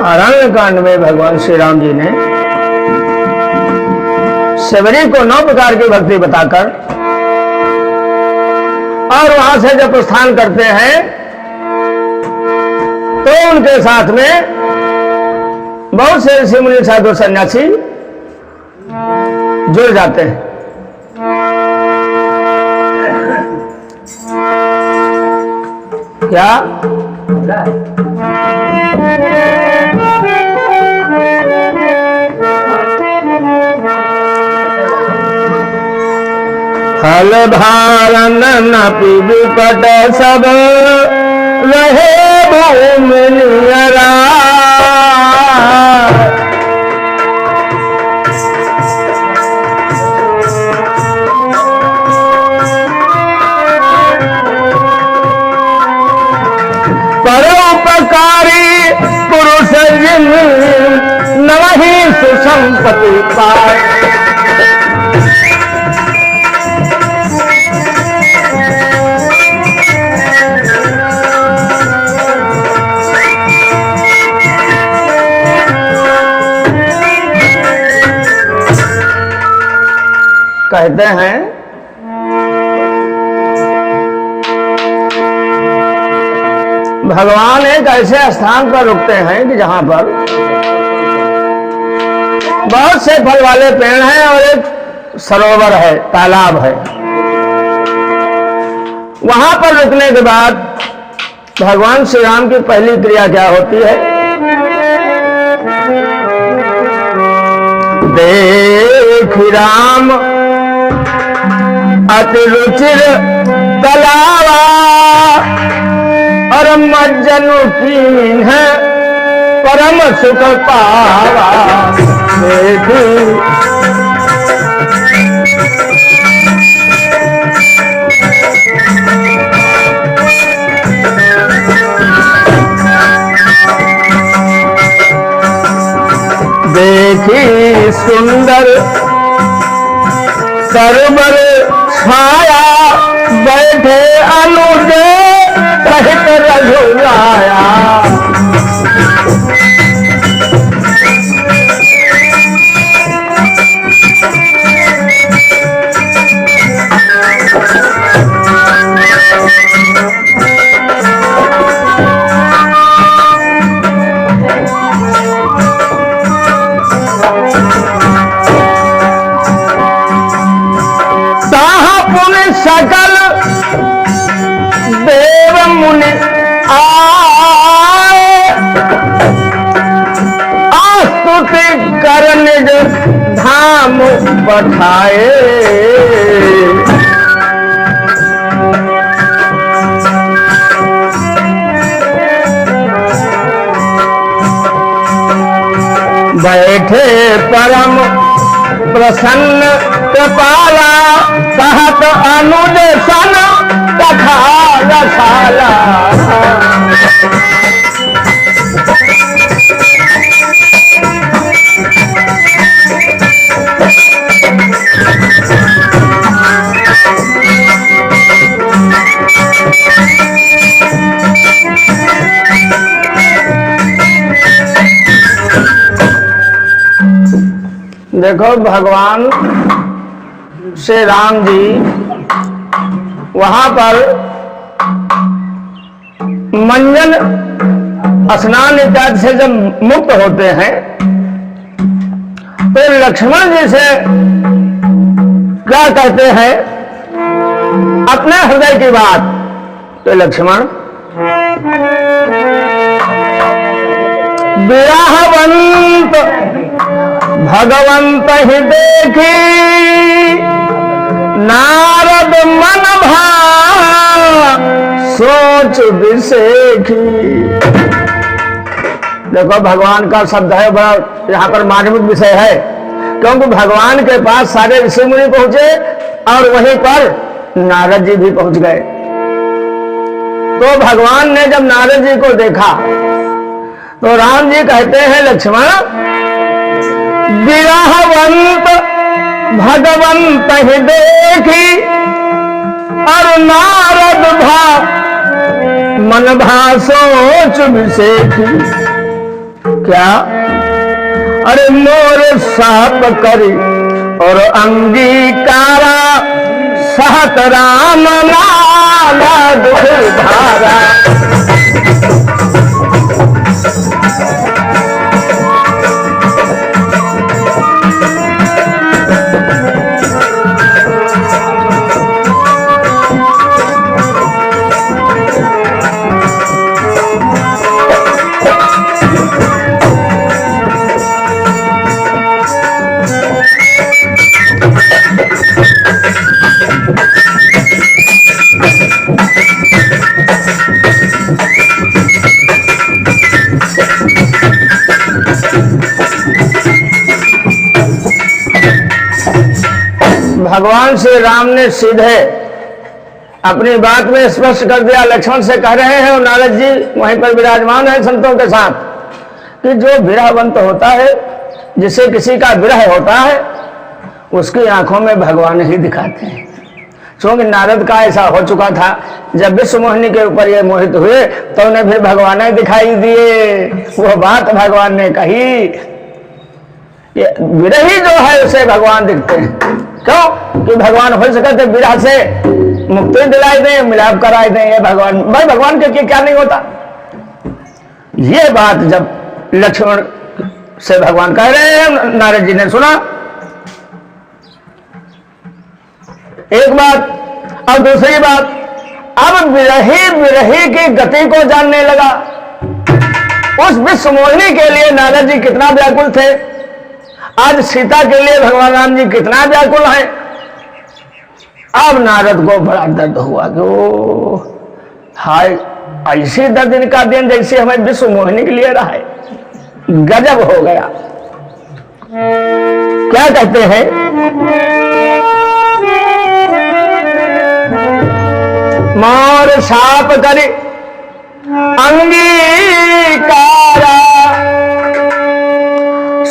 अरण्य कांड में भगवान श्री राम जी ने शबरी को 9 प्रकार की भक्ति बताकर और वहां से जब प्रस्थान करते हैं तो उनके साथ में बहुत से ऋषि मुनि साधु सन्यासी जुड़ जाते हैं। क्या हल भारन नपि विकट सब रहे भूमि नियरा परोपकारी पुरुष जिन नवहि सुसंपत्ति पाए। कहते हैं भगवान एक ऐसे स्थान पर रुकते हैं कि जहां पर बहुत से फल वाले पेड़ हैं और एक सरोवर है, तालाब है। वहां पर रुकने के बाद भगवान श्री राम की पहली क्रिया क्या होती है? देख राम अति रुचिर कलावा और मज्जनु कीन है परम सुख पावा। देखी सुंदर सरबर छाया बैठे अनुज सहित रघुराया। सकल देव मुनि आए आस्तुति कर निज धाम पठाए। बैठे परम प्रसन्न कृपाला कहत अनुज सन कथा रसाला। देखो भगवान श्री राम जी वहां पर मंजन स्नान इत्यादि से जब मुक्त होते हैं तो लक्ष्मण जी से क्या कहते हैं अपने हृदय की बात। तो लक्ष्मण विरहवंत भगवंत ही देखी नारद मन भाव सोच विसेखी। देखो भगवान का शब्द है, बड़ा यहाँ पर मार्मिक विषय है, क्योंकि भगवान के पास सारे ऋषि मुनि पहुंचे और वहीं पर नारद जी भी पहुंच गए। तो भगवान ने जब नारद जी को देखा तो राम जी कहते हैं लक्ष्मण विरहवंत भगवंत ही देखी और नारद भा मन भा सोच विसेखी। क्या? अरे मोर साप करी और अंगीकारा, सहत राम नाला दुख धारा। भगवान श्री राम ने सीधे अपनी बात में स्पष्ट कर दिया। लक्ष्मण से कह रहे हैं और नारद जी वहीं पर विराजमान है संतों के साथ कि जो विरहवंत होता है, जिसे किसी का विरह होता है, उसकी आंखों में भगवान ही दिखाते हैं। क्योंकि नारद का ऐसा हो चुका था, जब विश्व मोहिनी के ऊपर ये मोहित हुए तो उन्हें फिर भगवान ही दिखाई दिए। वो बात भगवान ने कही कि विरही जो है उसे भगवान दिखते हैं। क्यों? कि भगवान हो सके तो विरह से मुक्ति दिलाई दें, मिलाप कराए दें। ये भगवान, भाई भगवान के क्या नहीं होता। ये बात जब लक्ष्मण से भगवान कह रहे हैं, नारद जी ने सुना। एक बात और दूसरी बात, अब विरही की गति को जानने लगा। उस विश्व मोहिनी के लिए नारद जी कितना व्याकुल थे, आज सीता के लिए भगवान राम जी कितना व्याकुल हैं। अब नारद को बड़ा दर्द हुआ कि ओ हाय, ऐसी दर्द इनका दिन जैसे हमें विश्व मोहिनी के लिए रहा है। गजब हो गया। क्या कहते हैं? मोर साप करे अंगीकारा,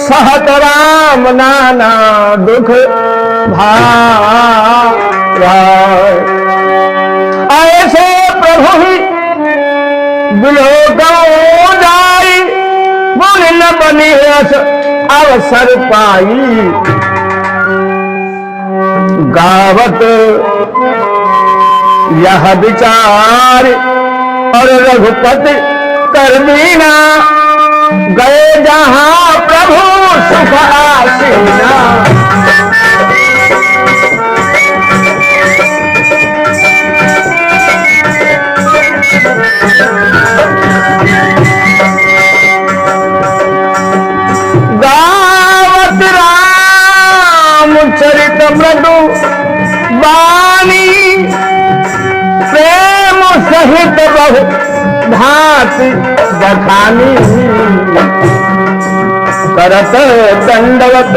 सहत राम नाना दुख भारा। ऐसे प्रभु ही बिलोक जाई, बोल न बनी अवसर पाई। गावत यह विचार और रघुपति कर दीना, गए जहां प्रभु सुख आसीना। गावत राम चरित मृदु वाणी, प्रेम सहित बहु भांति बखानी। करत दंडवत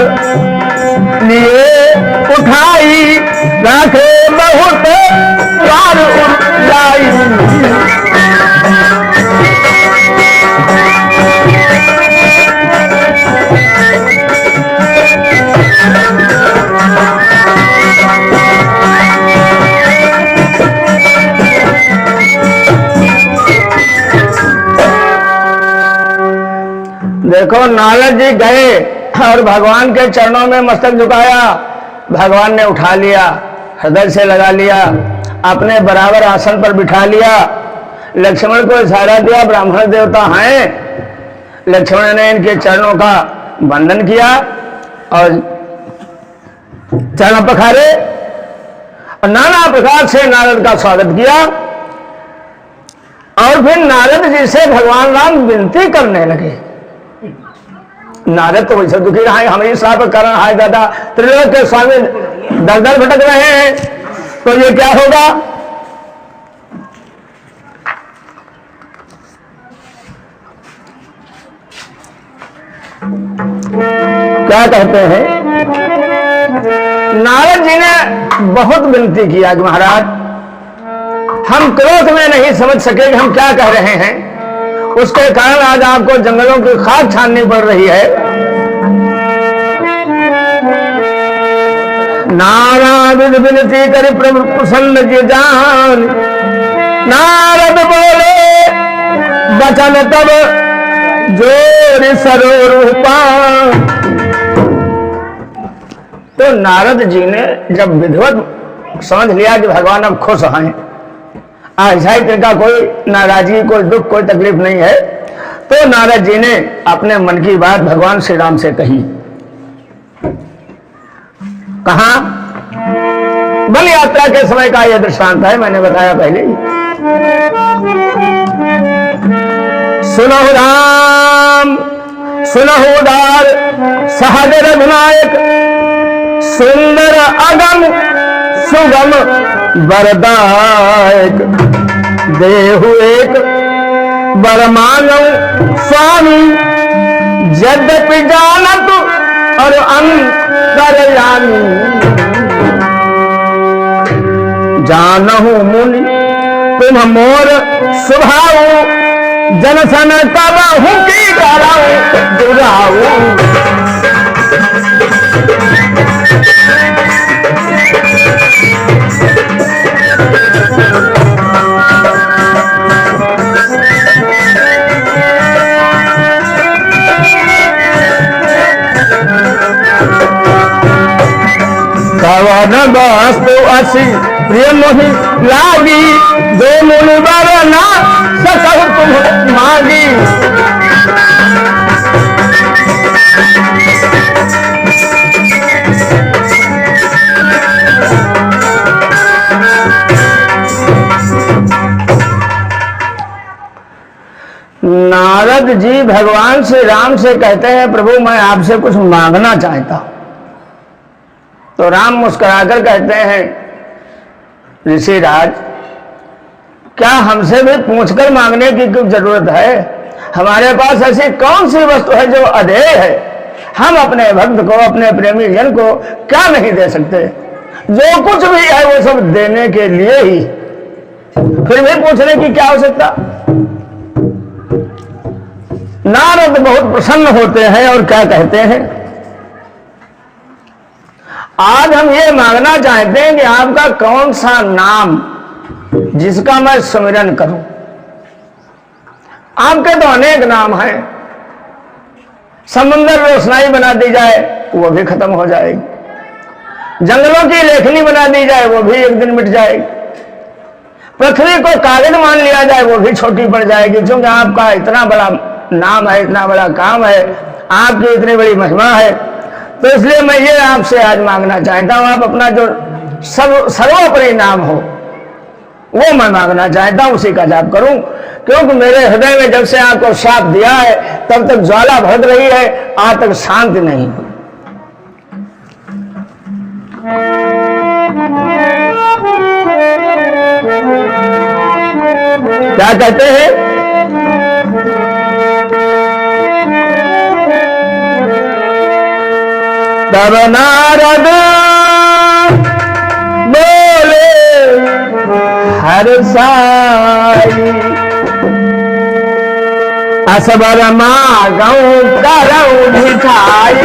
लिए उठाई, राखे बहुत द्वार उठाई। देखो, नारद जी गए और भगवान के चरणों में मस्तक झुकाया। भगवान ने उठा लिया, हृदय से लगा लिया, अपने बराबर आसन पर बिठा लिया। लक्ष्मण को इशारा दिया, ब्राह्मण देवता हैं। लक्ष्मण ने इनके चरणों का वंदन किया और चरण पखारे और नाना प्रकार से नारद का स्वागत किया। और फिर नारद जी से भगवान राम विनती करने लगे। नारद तो वैसे दुखी रहा है, हमें श्राप कर रहा है दादा, त्रिलोक के स्वामी दर दर भटक रहे हैं, तो ये क्या होगा। क्या कहते हैं? नारद जी ने बहुत विनती किया कि महाराज, हम क्रोध में नहीं समझ सके कि हम क्या कह रहे हैं, उसके कारण आज आपको जंगलों की खाद छाननी पड़ रही है। नारद विनती कर प्रभु प्रसन्न जी जान। नारद बोले बचन तब जोर सरोरूपा। तो नारद जी ने जब विधिवत समझ लिया कि भगवान अब खुश हैं, ऐसा इनका कोई नाराजगी, कोई दुख, कोई तकलीफ नहीं है, तो नारद जी ने अपने मन की बात भगवान श्री राम से कही। कहा? बल यात्रा के समय का यह दृष्टांत है, मैंने बताया पहले ही। सुनो राम सुनो उदार सहज रघुनायक, सुंदर अगम सुगम वरदायक, देहु एक वर मांगो स्वामी, यद्यपि जानत और अंतरयामी, जानहु मुनि तुम मोर स्वभाव, जनसन कबहु की कराऊ दुराऊ। कवन वस्तु असी प्रिय मोहि लागी, जो मुनि बर ना सकहु तुम मांगी। नारद जी भगवान श्री राम से कहते हैं, प्रभु मैं आपसे कुछ मांगना चाहता हूं। तो राम मुस्कुराकर कहते हैं, ऋषिराज क्या हमसे भी पूछकर मांगने की कुछ जरूरत है? हमारे पास ऐसी कौन सी वस्तु है जो अधेय है? हम अपने भक्त को, अपने प्रेमी जन को क्या नहीं दे सकते? जो कुछ भी है वो सब देने के लिए ही, फिर भी पूछने की क्या आवश्यकता? नारद बहुत प्रसन्न होते हैं और क्या कहते हैं, आज हम ये मांगना चाहते हैं कि आपका कौन सा नाम जिसका मैं सुमिरन करूं। आपके तो अनेक नाम हैं, समुद्र रोशनाई बना दी जाए वो भी खत्म हो जाएगी, जंगलों की लेखनी बना दी जाए वो भी एक दिन मिट जाएगी, पृथ्वी को कागज मान लिया जाए वो भी छोटी पड़ जाएगी, क्योंकि आपका इतना बड़ा नाम है, इतना बड़ा काम है, आपकी इतनी बड़ी महिमा है। तो इसलिए मैं ये आपसे आज मांगना चाहता हूं, आप अपना जो सर्वोपरि नाम हो वो मैं मांगना चाहता हूं, उसी का जाप करूं, क्योंकि मेरे हृदय में जब से आपको श्राप दिया है तब तक ज्वाला भड़क रही है, आज तक शांति नहीं हुई। क्या कहते हैं? तब नारद बोले हर साई, असबर मागऊं करऊं भिखाई।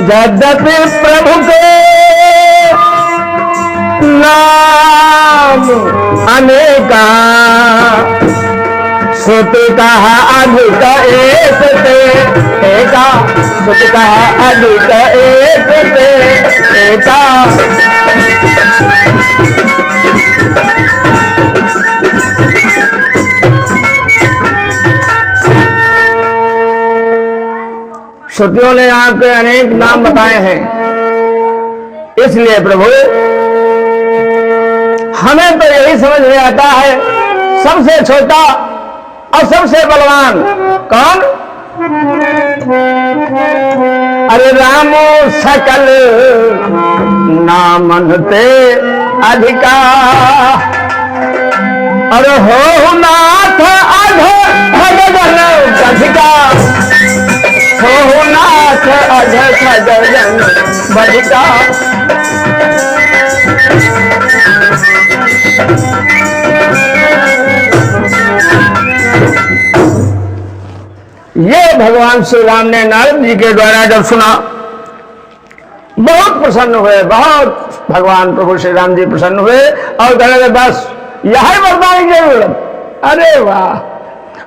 यद्यपि प्रभु के नाम अनेका, सुत कहा अधिक एक ते एका, सुत कहा अधिक एक ते एका। श्रुतियों ने आपके अनेक नाम बताए हैं, इसलिए प्रभु हमें तो यही समझ में आता है, सबसे छोटा और सबसे बलवान कौन? अरे रामो सकल नामनते अधिका, अरे हो नाथ अध भगवन अधिका, हो नाथ अध भगवन अधिका। ये भगवान श्री राम ने नारद जी के द्वारा जब सुना, बहुत प्रसन्न हुए, बहुत भगवान प्रभु श्री राम जी प्रसन्न हुए और कह रहे बस यही वरदान की जरूरत। अरे वाह,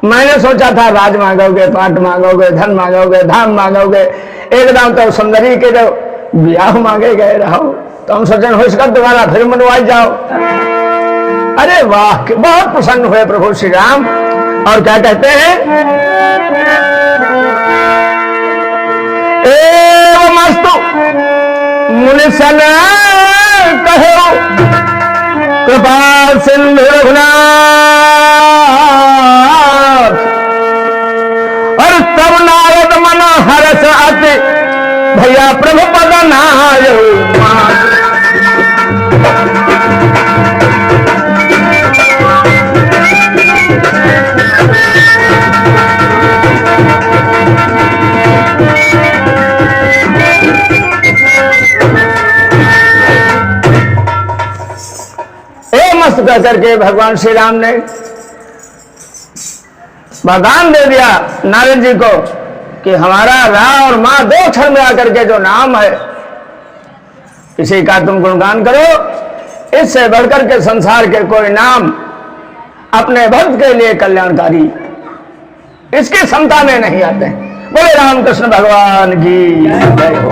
मैंने सोचा था राज मांगोगे, पाट मांगोगे, धन मांगोगे, धाम मांगोगे, एकदम तो सुंदरी के जो ब्याह मांगे गए रहो, तो हम सोचें हो इसका दोबारा फिर मनवाई जाओ। अरे वाह, बहुत प्रसन्न हुए प्रभु श्री राम और क्या कहते हैं, एवमस्तु मुनि सन कहो कृपा सिंधु रघुनाथ। और तब नारद मन हर्ष अति भैया प्रभु पद नायो। मस्त कह करके भगवान श्री राम ने वरदान दे दिया नारद जी को कि हमारा रा और मां दो अक्षर में आकर के जो नाम है इसी का तुम गुणगान करो। इससे बढ़कर के संसार के कोई नाम अपने भक्त के लिए कल्याणकारी इसकी क्षमता में नहीं आते। बोले रामकृष्ण भगवान की जय हो।